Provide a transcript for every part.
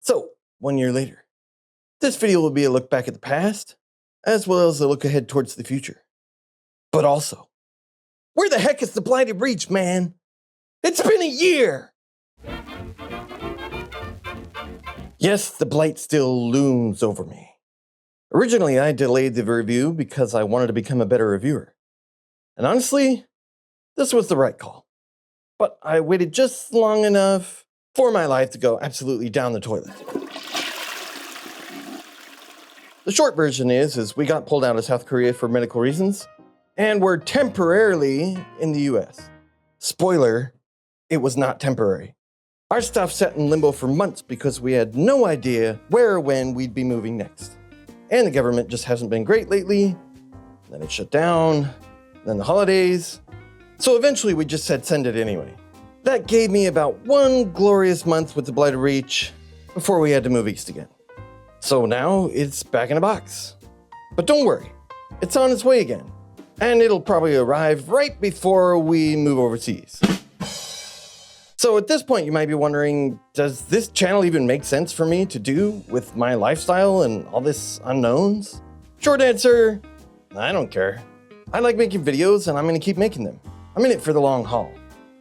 So, 1 year later, this video will be a look back at the past, as well as a look ahead towards the future. But also, where the heck is the Blighted Reach, man? It's been a year! Yes, the blight still looms over me. Originally, I delayed the review because I wanted to become a better reviewer. And honestly, this was the right call. But I waited just long enough for my life to go absolutely down the toilet. The short version is we got pulled out of South Korea for medical reasons, and we're temporarily in the US. Spoiler, it was not temporary. Our stuff sat in limbo for months because we had no idea where or when we'd be moving next. And the government just hasn't been great lately. Then it shut down, then the holidays. So eventually we just said send it anyway. That gave me about 1 glorious month with the Blighted Reach before we had to move east again. So now it's back in a box. But don't worry, it's on its way again. And it'll probably arrive right before we move overseas. So at this point you might be wondering, does this channel even make sense for me to do with my lifestyle and all this unknowns? Short answer, I don't care. I like making videos and I'm gonna keep making them. I'm in it for the long haul.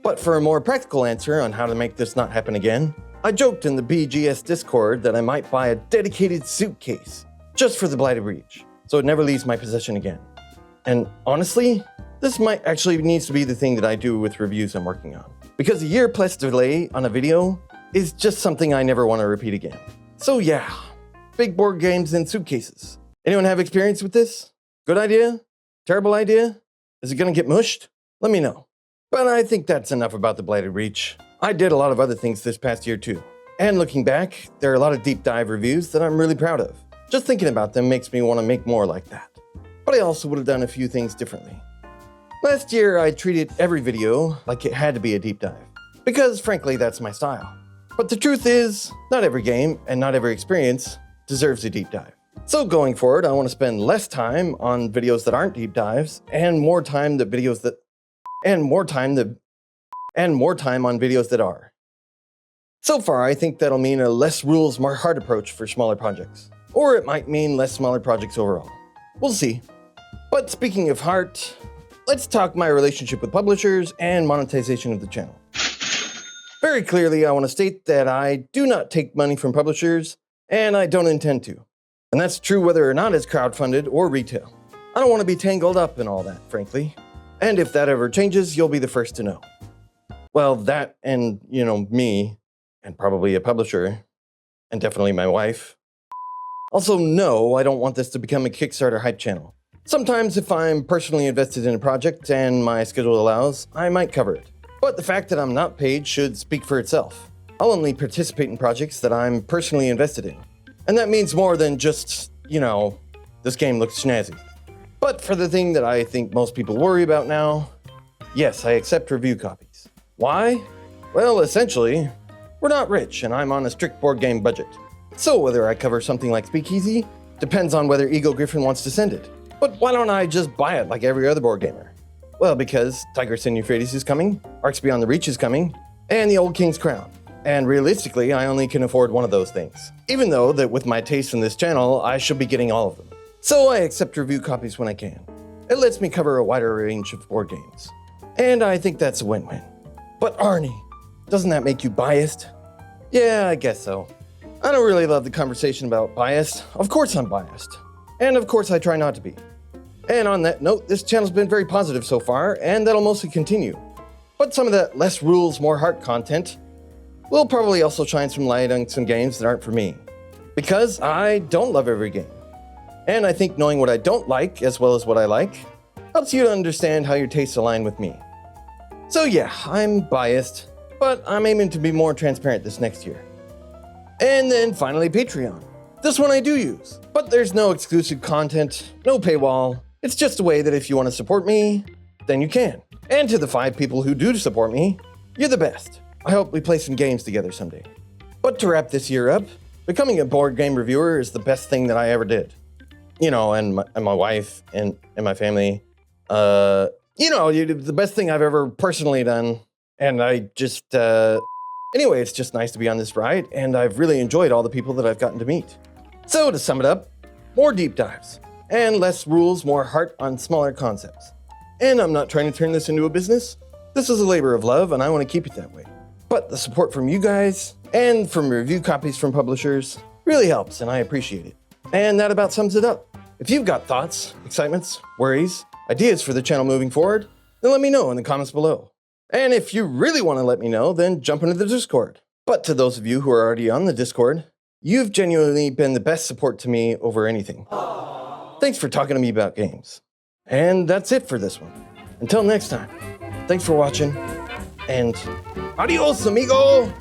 But for a more practical answer on how to make this not happen again, I joked in the BGS Discord that I might buy a dedicated suitcase just for the Blighted Reach, so it never leaves my possession again. And honestly, this might actually needs to be the thing that I do with reviews I'm working on. Because a year plus delay on a video is just something I never want to repeat again. So yeah, big board games in suitcases. Anyone have experience with this? Good idea? Terrible idea? Is it gonna get mushed? Let me know. But I think that's enough about the Blighted Reach. I did a lot of other things this past year too. And looking back, there are a lot of deep dive reviews that I'm really proud of. Just thinking about them makes me want to make more like that. But I also would have done a few things differently. Last year, I treated every video like it had to be a deep dive. Because frankly, that's my style. But the truth is, not every game and not every experience deserves a deep dive. So going forward, I want to spend less time on videos that aren't deep dives and more time on videos that are. So far, I think that'll mean a less rules, more heart approach for smaller projects. Or it might mean less smaller projects overall. We'll see. But speaking of heart, let's talk my relationship with publishers and monetization of the channel. Very clearly, I want to state that I do not take money from publishers, and I don't intend to. And that's true whether or not it's crowdfunded or retail. I don't want to be tangled up in all that, frankly. And if that ever changes, you'll be the first to know. Well, that and, me, and probably a publisher, and definitely my wife. Also, no, I don't want this to become a Kickstarter hype channel. Sometimes if I'm personally invested in a project and my schedule allows, I might cover it. But the fact that I'm not paid should speak for itself. I'll only participate in projects that I'm personally invested in. And that means more than just, this game looks snazzy. But for the thing that I think most people worry about now, yes, I accept review copies. Why? Well, essentially, we're not rich and I'm on a strict board game budget. So whether I cover something like Speakeasy depends on whether Ego Griffin wants to send it. But why don't I just buy it like every other board gamer? Well, because Tigris and Euphrates is coming, Arcs Beyond the Reach is coming, and the Old King's Crown. And realistically, I only can afford one of those things. Even though that with my taste in this channel, I should be getting all of them. So I accept review copies when I can. It lets me cover a wider range of board games. And I think that's a win-win. But Arnie, doesn't that make you biased? Yeah, I guess so. I don't really love the conversation about biased. Of course I'm biased. And of course I try not to be. And on that note, this channel's been very positive so far, and that'll mostly continue. But some of that less rules, more heart content will probably also shine some light on some games that aren't for me. Because I don't love every game. And I think knowing what I don't like as well as what I like helps you to understand how your tastes align with me. So yeah, I'm biased, but I'm aiming to be more transparent this next year. And then finally Patreon. This one I do use, but there's no exclusive content, no paywall. It's just a way that if you want to support me, then you can. And to the 5 people who do support me, you're the best. I hope we play some games together someday. But to wrap this year up, becoming a board game reviewer is the best thing that I ever did. And my wife and my family, the best thing I've ever personally done. And I just, Anyway, it's just nice to be on this ride, and I've really enjoyed all the people that I've gotten to meet. So to sum it up, more deep dives, and less rules, more heart on smaller concepts. And I'm not trying to turn this into a business. This is a labor of love, and I want to keep it that way. But the support from you guys, and from review copies from publishers, really helps, and I appreciate it. And that about sums it up. If you've got thoughts, excitements, worries, ideas for the channel moving forward, then let me know in the comments below. And if you really want to let me know, then jump into the Discord. But to those of you who are already on the Discord, you've genuinely been the best support to me over anything. Thanks for talking to me about games. And that's it for this one. Until next time, thanks for watching, and adios, amigo!